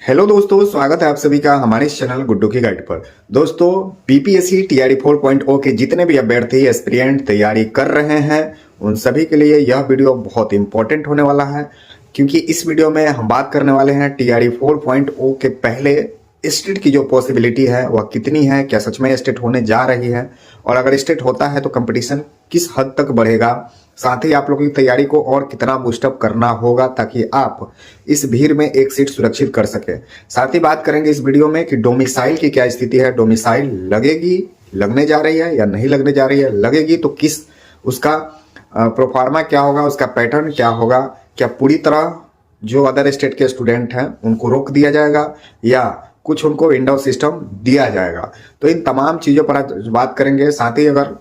Hello दोस्तों, स्वागत है आप सभी का हमारे इस चैनल गुड्डू की गाइड पर। दोस्तों, बीपीएससी टीआरई 4.0 के जितने भी अभ्यर्थी एस्पिरेंट तैयारी कर रहे हैं उन सभी के लिए यह वीडियो बहुत इंपॉर्टेंट होने वाला है, क्योंकि इस वीडियो में हम बात करने वाले हैं टीआरई 4.0 के पहले स्टेट की जो पॉसिबिलिटी है वह कितनी है, क्या सच में स्टेट होने जा रही है, और अगर स्टेट होता है तो कंपटीशन किस हद तक बढ़ेगा, साथ ही आप लोगों की तैयारी को और कितना बूस्टअप करना होगा ताकि आप इस भीड़ में एक सीट सुरक्षित कर सके। साथ ही बात करेंगे इस वीडियो में कि डोमिसाइल की क्या स्थिति है, डोमिसाइल लगेगी, लगने जा रही है या नहीं लगने जा रही है, लगेगी तो किस उसका प्रोफार्मा क्या होगा, उसका पैटर्न क्या होगा, क्या पूरी तरह जो अदर स्टेट के स्टूडेंट हैं उनको रोक दिया जाएगा या कुछ उनको विंडो सिस्टम दिया जाएगा। तो इन तमाम चीज़ों पर आज बात करेंगे। साथ ही अगर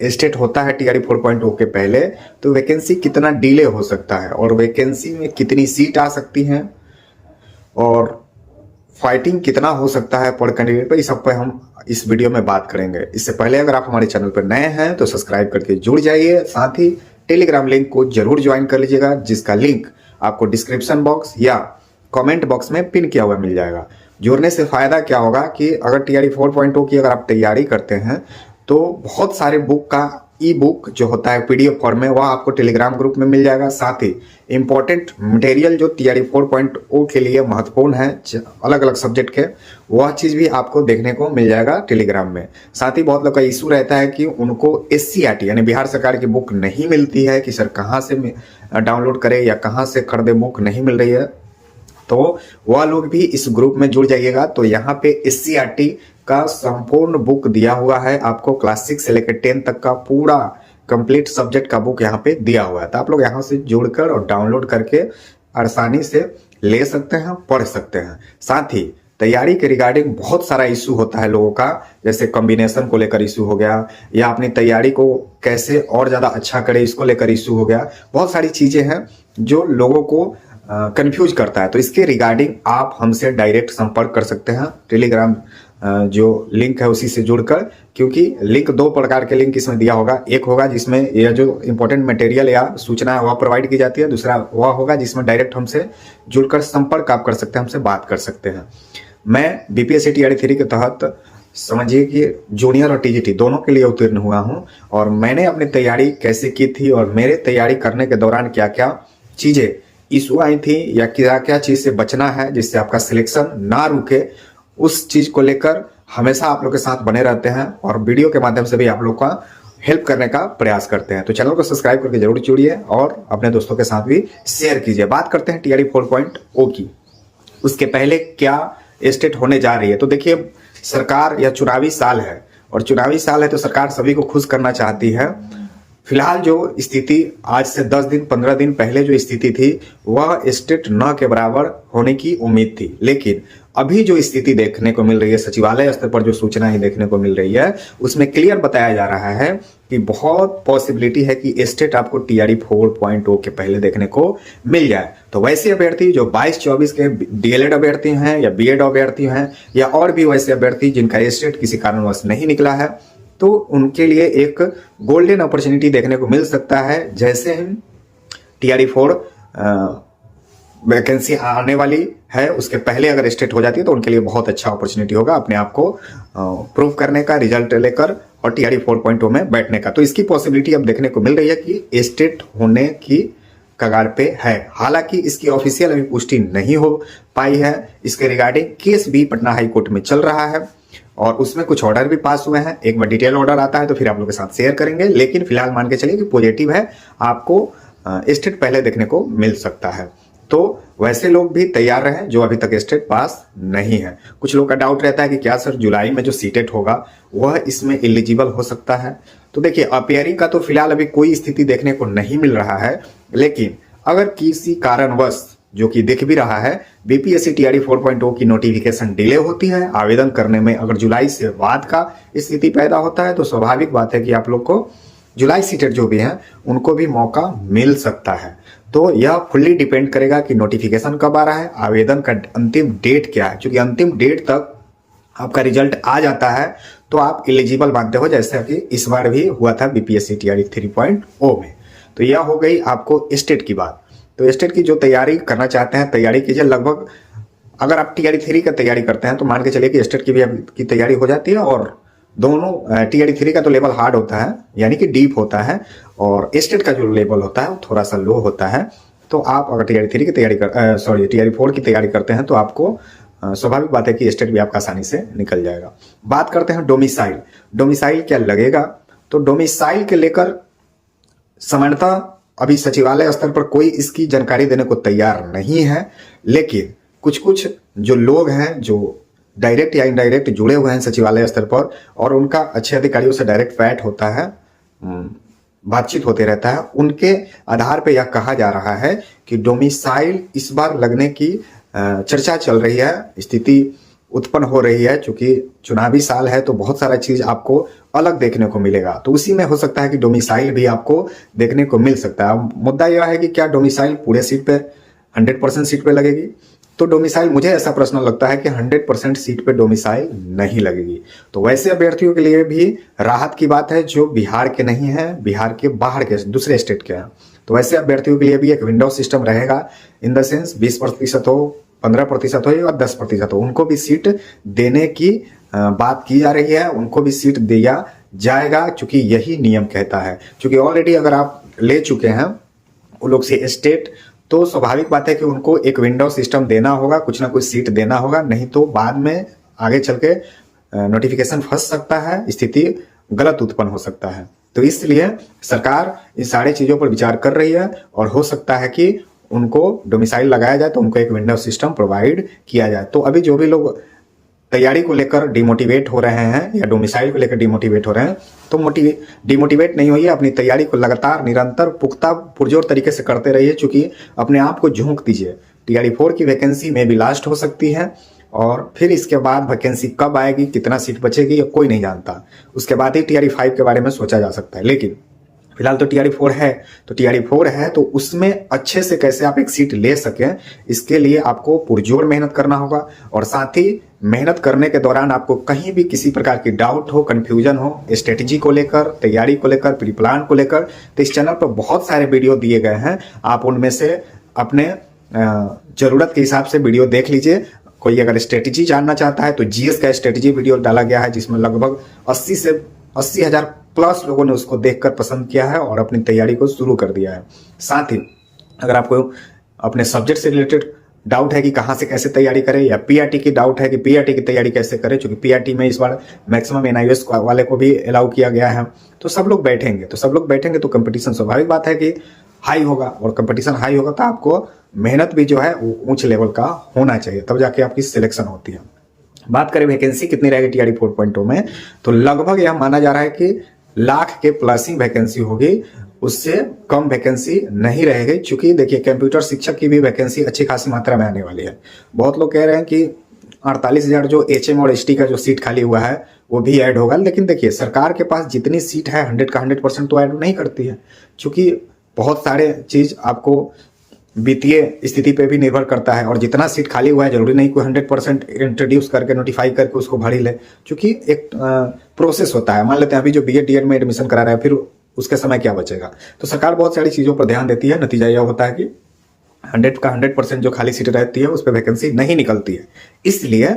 स्टेट होता है टीआरई 4.0 के पहले तो वैकेंसी कितना डिले हो सकता है और वैकेंसी में कितनी सीट आ सकती हैं और फाइटिंग कितना हो सकता है पर कैंडिडेट पर, इस सब पे हम इस वीडियो में बात करेंगे। इससे पहले अगर आप हमारे चैनल पर नए हैं तो सब्सक्राइब करके जुड़ जाइए। साथ ही टेलीग्राम लिंक को जरूर ज्वाइन कर लीजिएगा, जिसका लिंक आपको डिस्क्रिप्शन बॉक्स या कमेंट बॉक्स में पिन किया हुआ मिल जाएगा। जुड़ने से फायदा क्या होगा कि अगर टीआरई 4.0 की अगर आप तैयारी करते हैं तो बहुत सारे बुक का ई बुक जो होता है पीडीएफ फॉर्म में, वह आपको टेलीग्राम ग्रुप में मिल जाएगा। साथ ही इंपॉर्टेंट मटेरियल जो टीआरई 4.0 के लिए महत्वपूर्ण है अलग अलग सब्जेक्ट के, वह चीज़ भी आपको देखने को मिल जाएगा टेलीग्राम में। साथ ही बहुत लोग का इशू रहता है कि उनको एससीईआरटी यानी बिहार सरकार की बुक नहीं मिलती है कि सर कहाँ से डाउनलोड करें या कहाँ से खरीदे, बुक नहीं मिल रही है, तो वह लोग भी इस ग्रुप में जुड़ जाइएगा। तो यहाँ पे एससीईआरटी का संपूर्ण बुक दिया हुआ है आपको, क्लास 6 से लेकर 10 तक का पूरा कंप्लीट सब्जेक्ट का बुक यहाँ पे दिया हुआ है। तो आप लोग यहाँ से जुड़कर और डाउनलोड करके आसानी से ले सकते हैं, पढ़ सकते हैं। साथ ही तैयारी के रिगार्डिंग बहुत सारा इशू होता है लोगों का, जैसे कॉम्बिनेशन को लेकर इशू हो गया या अपनी तैयारी को कैसे और ज़्यादा अच्छा करे इसको लेकर इशू हो गया। बहुत सारी चीज़ें हैं जो लोगों को कंफ्यूज करता है। तो इसके रिगार्डिंग आप हमसे डायरेक्ट संपर्क कर सकते हैं टेलीग्राम जो लिंक है उसी से जुड़कर, क्योंकि लिंक दो प्रकार के लिंक इसमें दिया होगा। एक होगा जिसमें यह जो इंपॉर्टेंट मटेरियल या सूचना है वह प्रोवाइड की जाती है, दूसरा वह होगा जिसमें डायरेक्ट हमसे जुड़कर संपर्क आप कर सकते हैं, हमसे बात कर सकते हैं। मैं बीपीएससी टीआरई 3 के तहत समझिए कि जूनियर और टीजीटी दोनों के लिए उत्तीर्ण हुआ हूं, और मैंने अपनी तैयारी कैसे की थी और मेरे तैयारी करने के दौरान क्या क्या चीज़ें इशू आई थी या क्या क्या चीज़ से बचना है जिससे आपका सिलेक्शन ना रुके, उस चीज़ को लेकर हमेशा आप लोग के साथ बने रहते हैं और वीडियो के माध्यम से भी आप लोग का हेल्प करने का प्रयास करते हैं। तो चैनल को सब्सक्राइब करके जरूर जुड़िए और अपने दोस्तों के साथ भी शेयर कीजिए। बात करते हैं टीआरई 4.0 की, उसके पहले क्या स्टेट होने जा रही है। तो देखिए, सरकार या चुनावी साल है और चुनावी साल है तो सरकार सभी को खुश करना चाहती है। फिलहाल जो स्थिति आज से 10 दिन 15 दिन पहले जो स्थिति थी वह स्टेट न के बराबर होने की उम्मीद थी, लेकिन अभी जो स्थिति देखने को मिल रही है, सचिवालय स्तर पर जो सूचना ही देखने को मिल रही है, उसमें क्लियर बताया जा रहा है कि बहुत पॉसिबिलिटी है कि स्टेट आपको टीआरई 4.0 के पहले देखने को मिल जाए। तो वैसे अभ्यर्थी जो 22-24 के डीएलएड अभ्यर्थी हैं या बीएड अभ्यर्थी हैं या और भी वैसे अभ्यर्थी जिनका स्टेट किसी कारणवश नहीं निकला है, तो उनके लिए एक गोल्डन अपॉर्चुनिटी देखने को मिल सकता है। जैसे ही टीआरई 4 वैकेंसी आने वाली है उसके पहले अगर स्टेट हो जाती है तो उनके लिए बहुत अच्छा अपॉर्चुनिटी होगा अपने आप को प्रूव करने का, रिजल्ट लेकर और टीआरई 4.0 में बैठने का। तो इसकी पॉसिबिलिटी अब देखने को मिल रही है कि स्टेट होने की कगार पे है। हालांकि इसकी ऑफिशियल अभी पुष्टि नहीं हो पाई है। इसके रिगार्डिंग केस भी पटना हाई कोर्ट में चल रहा है और उसमें कुछ ऑर्डर भी पास हुए हैं। एक बार डिटेल ऑर्डर आता है तो फिर आप लोगों के साथ शेयर करेंगे, लेकिन फिलहाल मान के चलिए कि पॉजिटिव है, आपको स्टेट पहले देखने को मिल सकता है। तो वैसे लोग भी तैयार रहें जो अभी तक स्टेट पास नहीं है। कुछ लोग का डाउट रहता है कि क्या सर जुलाई में जो सीटेट होगा वह इसमें एलिजिबल हो सकता है। तो देखिए, अपियरिंग का तो फिलहाल अभी कोई स्थिति देखने को नहीं मिल रहा है, लेकिन अगर किसी कारणवश जो कि दिख भी रहा है बीपीएससी टीआरई 4.0 की नोटिफिकेशन डिले होती है, आवेदन करने में अगर जुलाई से बाद का स्थिति पैदा होता है तो स्वाभाविक बात है कि आप लोग को जुलाई सीटेट जो भी हैं उनको भी मौका मिल सकता है। तो यह फुल्ली डिपेंड करेगा कि नोटिफिकेशन कब आ रहा है, आवेदन का अंतिम डेट क्या है। क्योंकि अंतिम डेट तक आपका रिजल्ट आ जाता है तो आप एलिजिबल मानते हो, जैसे कि इस बार भी हुआ था बीपीएससी टीआरई 3.0 में। तो यह हो गई आपको स्टेट की बात। तो स्टेट की जो तैयारी करना चाहते हैं तैयारी कीजिए। लगभग अगर आप टीआरई 3 का तैयारी करते हैं तो मान के चलिए कि स्टेट की भी आपकी तैयारी हो जाती है, और दोनों टीआरई 3 का तो लेवल हार्ड होता है यानी कि डीप होता है, और स्टेट का जो लेवल होता है वो थोड़ा सा लो होता है। तो आप अगर टीआरई 3 की तैयारी टीआरई 4 की तैयारी करते हैं तो आपको स्वाभाविक बात है कि स्टेट भी आपका आसानी से निकल जाएगा। बात करते हैं डोमिसाइल। डोमिसाइल क्या लगेगा, तो डोमिसाइल के लेकर सामान्यतः अभी सचिवालय स्तर पर कोई इसकी जानकारी देने को तैयार नहीं है, लेकिन कुछ कुछ जो लोग हैं जो डायरेक्ट या इनडायरेक्ट जुड़े हुए हैं सचिवालय स्तर पर और उनका अच्छे अधिकारियों से डायरेक्ट पैट होता है, बातचीत होते रहता है, उनके आधार पर यह कहा जा रहा है कि डोमिसाइल इस बार लगने की चर्चा चल रही है, स्थिति उत्पन्न हो रही है। चूंकि चुनावी साल है तो बहुत सारा चीज आपको अलग देखने को मिलेगा, तो उसी में हो सकता है कि डोमिसाइल भी आपको देखने को मिल सकता है। मुद्दा यह है कि क्या डोमिसाइल पूरे सीट पे 100% सीट पे लगेगी, तो डोमिसाइल मुझे ऐसा प्रश्न लगता है कि 100% सीट पे डोमिसाइल नहीं लगेगी। तो वैसे अभ्यर्थियों के लिए भी राहत की बात है जो बिहार के नहीं है, बिहार के बाहर के दूसरे स्टेट के हैं। तो वैसे अभ्यर्थियों के लिए भी एक विंडो सिस्टम रहेगा, इन द सेंस 20% हो, 15% हो या 10% हो, उनको भी सीट देने की बात की जा रही है, उनको भी सीट दिया जाएगा, क्योंकि यही नियम कहता है। क्योंकि ऑलरेडी अगर आप ले चुके हैं वो लोग से स्टेट, तो स्वाभाविक बात है कि उनको एक विंडो सिस्टम देना होगा, कुछ ना कुछ सीट देना होगा, नहीं तो बाद में आगे चल के नोटिफिकेशन फंस सकता है, स्थिति गलत उत्पन्न हो सकता है। तो इसलिए सरकार इन सारी चीजों पर विचार कर रही है और हो सकता है कि उनको डोमिसाइल लगाया जाए तो उनको एक विंडो सिस्टम प्रोवाइड किया जाए। तो अभी जो भी लोग तैयारी को लेकर डिमोटिवेट हो रहे हैं या डोमिसाइल को लेकर डिमोटिवेट हो रहे हैं, तो डिमोटिवेट नहीं होइए, अपनी तैयारी को लगातार निरंतर पुख्ता पुरजोर तरीके से करते रहिए, क्योंकि अपने आप को झोंक दीजिए। टीआरई 4 की वैकेंसी में भी लास्ट हो सकती है, और फिर इसके बाद वैकेंसी कब आएगी, कितना सीट बचेगी, ये कोई नहीं जानता। उसके बाद ही टीआरई 5 के बारे में सोचा जा सकता है। लेकिन फिलहाल तो टीआरई 4 है, तो टीआरई 4 है तो उसमें अच्छे से कैसे आप एक सीट ले सकें, इसके लिए आपको पुरजोर मेहनत करना होगा। और साथ ही मेहनत करने के दौरान आपको कहीं भी किसी प्रकार की डाउट हो, कंफ्यूजन हो, स्ट्रेटेजी को लेकर, तैयारी को लेकर, प्री प्लान को लेकर, तो इस चैनल पर बहुत सारे वीडियो दिए गए हैं, आप उनमें से अपने जरूरत के हिसाब से वीडियो देख लीजिए। कोई अगर स्ट्रेटेजी जानना चाहता है तो जीएस का स्ट्रेटेजी वीडियो डाला गया है, जिसमें लगभग 80,000 प्लस लोगों ने उसको देखकर पसंद किया है और अपनी तैयारी को शुरू कर दिया है। साथ ही अगर आपको अपने सब्जेक्ट से रिलेटेड डाउट है कि कहां से कैसे तैयारी करें, या पीआरटी की डाउट है कि पीआरटी की तैयारी कैसे करें, क्योंकि पीआरटी में इस बार मैक्सिमम एनआईएस वाले को भी अलाउ किया गया है, तो सब लोग बैठेंगे तो कंपटीशन स्वाभाविक बात है कि हाई होगा, और कंपटीशन हाई होगा तो आपको मेहनत भी जो है ऊंच लेवल का होना चाहिए, तब जाके आपकी सिलेक्शन होती है। बात करें वैकेंसी कितनी रहेगी टीआरई 4.0 में, तो लगभग यह माना जा रहा है कि लाख के प्लस ही वैकेंसी होगी, उससे कम वैकेंसी नहीं रहेगी। क्योंकि देखिए कंप्यूटर शिक्षक की भी वैकेंसी अच्छी खासी मात्रा में आने वाली है। बहुत लोग कह रहे हैं कि 48,000 जो एचएम और एसटी का जो सीट खाली हुआ है वो भी ऐड होगा, लेकिन देखिए सरकार के पास जितनी सीट है 100 का 100% तो ऐड नहीं करती है, क्योंकि बहुत सारे चीज आपको वित्तीय स्थिति पे भी निर्भर करता है, और जितना सीट खाली हुआ है जरूरी नहीं कोई 100% इंट्रोड्यूस करके नोटिफाई करके उसको भर ही ले, क्योंकि एक प्रोसेस होता है। मान लेते हैं अभी जो बीएड डीएड में एडमिशन करा रहा है, फिर उसके समय क्या बचेगा। तो सरकार बहुत सारी चीजों पर ध्यान देती है, नतीजा यह होता है कि 100 का 100% जो खाली सीट रहती है उस पर वैकेंसी नहीं निकलती है। इसलिए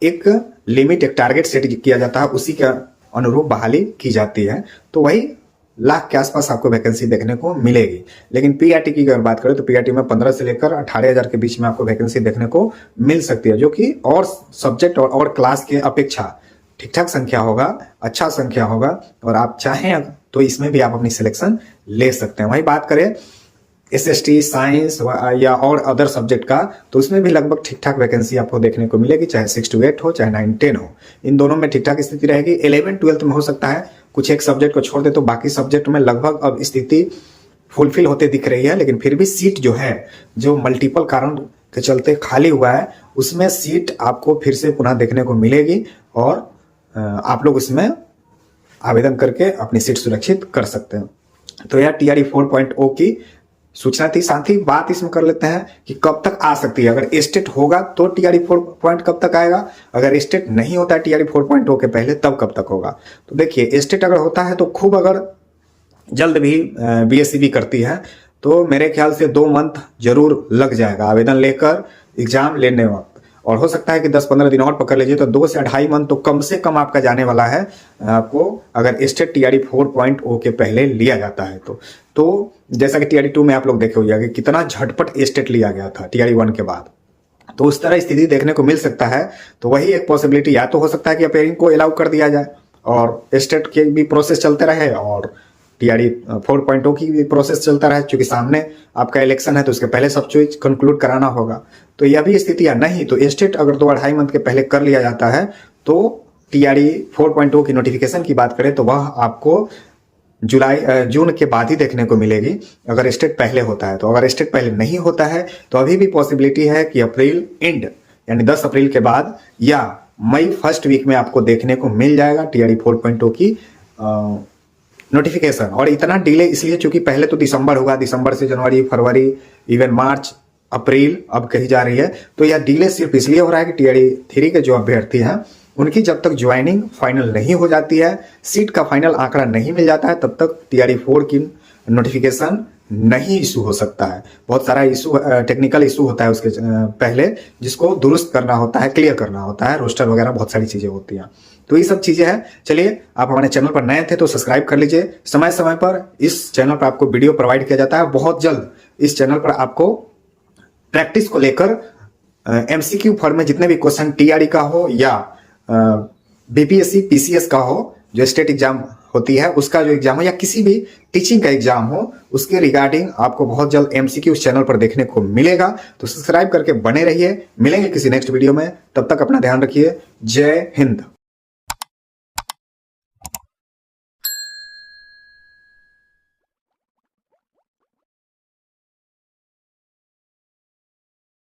एक लिमिट, एक टारगेट सेट किया जाता है, उसी के अनुरूप बहाली की जाती है, तो वही लाख के आसपास आपको वैकेंसी देखने को मिलेगी। लेकिन पीआरटी की अगर बात करें तो पीआरटी में 15 से लेकर 18,000 के बीच में आपको वैकेंसी देखने को मिल सकती है, जो कि और सब्जेक्ट और क्लास के अपेक्षा ठीक ठाक संख्या होगा, अच्छा संख्या होगा, और आप चाहें तो इसमें भी आप अपनी सिलेक्शन ले सकते हैं। वही बात करें एसएसटी, साइंस या और अदर सब्जेक्ट का, तो उसमें भी लगभग ठीक ठाक वैकेंसी आपको देखने को मिलेगी, चाहे 6 to 8 हो, चाहे 9-10 हो, इन दोनों में ठीक ठाक स्थिति रहेगी। 11-12 में हो सकता है कुछ एक सब्जेक्ट को छोड़ दे तो बाकी सब्जेक्ट में लगभग अब स्थिति फुलफिल होते दिख रही है, लेकिन फिर भी सीट जो है, जो मल्टीपल कारण के चलते खाली हुआ है, उसमें सीट आपको फिर से पुनः देखने को मिलेगी, और आप लोग इसमें आवेदन करके अपनी सीट सुरक्षित कर सकते हैं। तो यह टीआरई 4.0 की सूचना थी। साथ ही बात इसमें कर लेते हैं कि कब तक आ सकती है। अगर स्टेट होगा तो टीआरई 4 कब तक आएगा, अगर स्टेट नहीं होता है टीआरई 4.0 के पहले तब कब तक होगा। तो देखिए स्टेट अगर होता है तो खूब अगर जल्द भी बीएससी भी करती है तो मेरे ख्याल से 2 मंथ जरूर लग जाएगा आवेदन लेकर एग्जाम लेने वक्त। और हो सकता है कि 10-15 दिन और पकड़ लीजिए तो 2 से 2.5 मंथ तो कम से कम आपका जाने वाला है आपको, अगर स्टेट TRD 4.0 के पहले लिया जाता है तो जैसा कि TRD 2 में आप लोग देखे होंगे कि कितना झटपट स्टेट लिया गया था TRD 1 के बाद, तो उस तरह स्थिति देखने को मिल सकता है। तो वही एक पॉसिबिलिटी, या तो हो सकता है कि अपेयरिंग को अलाउ कर दिया जाए और स्टेट के भी प्रोसेस चलते रहे और TRD 4.0 की भी प्रोसेस चलता रहे, क्योंकि सामने आपका इलेक्शन है तो उसके पहले सब चीज कंक्लूड कराना होगा। तो यह भी स्थिति है, नहीं तो स्टेट अगर 2-2.5 मंथ के पहले कर लिया जाता है तो TRD 4.0 की नोटिफिकेशन की बात करें तो वह आपको जून के बाद ही देखने को मिलेगी अगर स्टेट पहले होता है। तो अगर स्टेट पहले नहीं होता है तो अभी भी पॉसिबिलिटी है कि अप्रैल एंड यानी 10 अप्रैल के बाद या मई फर्स्ट वीक में आपको देखने को मिल जाएगा TRD 4.0 की नोटिफिकेशन। और इतना डिले इसलिए क्योंकि पहले तो दिसंबर होगा, दिसंबर से जनवरी, फरवरी, इवन मार्च, अप्रैल अब कही जा रही है। तो यह डिले सिर्फ इसलिए हो रहा है कि TRD 3 के जो अभ्यर्थी हैं उनकी जब तक ज्वाइनिंग फाइनल नहीं हो जाती है, सीट का फाइनल आंकड़ा नहीं मिल जाता है, तब तक TRD 4 की नोटिफिकेशन नहीं इशू हो सकता है। बहुत सारा इशू, टेक्निकल इशू होता है उसके पहले, जिसको दुरुस्त करना होता है, क्लियर करना होता है, रोस्टर वगैरह बहुत सारी चीजें होती हैं। तो ये सब चीजें हैं। चलिए, आप हमारे चैनल पर नए थे तो सब्सक्राइब कर लीजिए। समय समय पर इस चैनल पर आपको वीडियो प्रोवाइड किया जाता है। बहुत जल्द इस चैनल पर आपको प्रैक्टिस को लेकर MCQ फॉर्म में जितने भी क्वेश्चन TRD का हो या BPSC PCS का हो, जो स्टेट एग्जाम होती है उसका जो एग्जाम हो, या किसी भी टीचिंग का एग्जाम हो, उसके रिगार्डिंग आपको बहुत जल्द MCQ उस चैनल पर देखने को मिलेगा। तो सब्सक्राइब करके बने रहिए। मिलेंगे किसी नेक्स्ट वीडियो में, तब तक अपना ध्यान रखिए। जय हिंद।